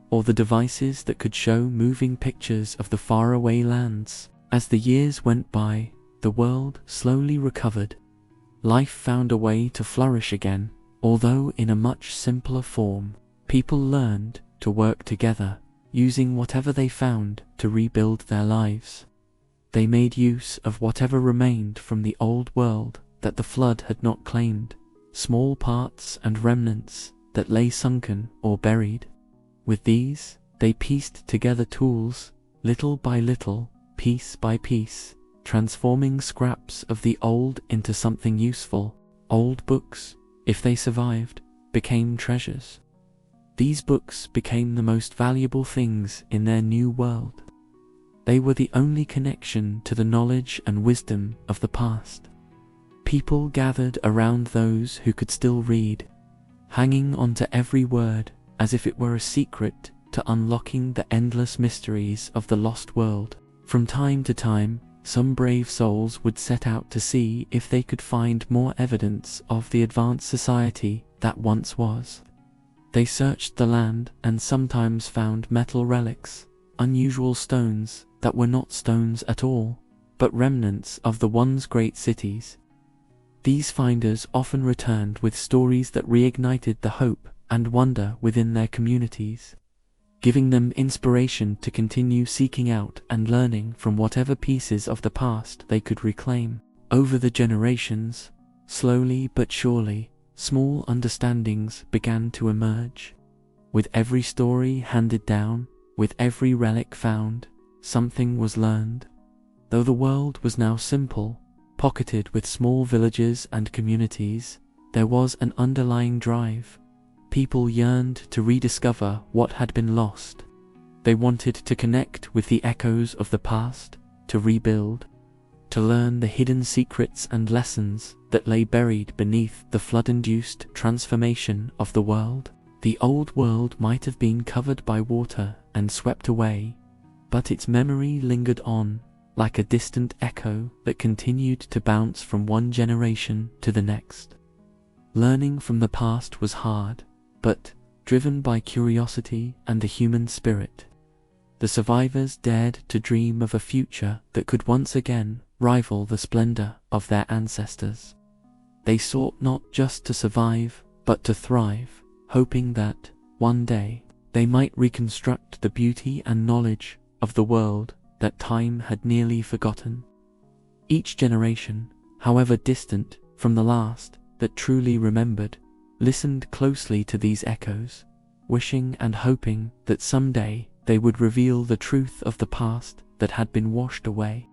or the devices that could show moving pictures of the faraway lands. As the years went by, the world slowly recovered. Life found a way to flourish again, although in a much simpler form. People learned to work together, using whatever they found to rebuild their lives. They made use of whatever remained from the old world that the flood had not claimed, small parts and remnants that lay sunken or buried. With these, they pieced together tools, little by little, piece by piece, transforming scraps of the old into something useful. Old books, if they survived, became treasures. These books became the most valuable things in their new world. They were the only connection to the knowledge and wisdom of the past. People gathered around those who could still read, hanging onto every word as if it were a secret to unlocking the endless mysteries of the lost world. From time to time, some brave souls would set out to see if they could find more evidence of the advanced society that once was. They searched the land and sometimes found metal relics, unusual stones that were not stones at all, but remnants of the once great cities. These finders often returned with stories that reignited the hope and wonder within their communities, giving them inspiration to continue seeking out and learning from whatever pieces of the past they could reclaim. Over the generations, slowly but surely, small understandings began to emerge. With every story handed down, with every relic found, something was learned. Though the world was now simple, pocketed with small villages and communities, there was an underlying drive. People yearned to rediscover what had been lost. They wanted to connect with the echoes of the past, to rebuild, to learn the hidden secrets and lessons that lay buried beneath the flood-induced transformation of the world. The old world might have been covered by water and swept away, but its memory lingered on, like a distant echo that continued to bounce from one generation to the next. Learning from the past was hard, but, driven by curiosity and the human spirit, the survivors dared to dream of a future that could once again rival the splendor of their ancestors. They sought not just to survive, but to thrive, hoping that, one day, they might reconstruct the beauty and knowledge of the world that time had nearly forgotten. Each generation, however distant from the last that truly remembered, listened closely to these echoes, wishing and hoping that someday they would reveal the truth of the past that had been washed away.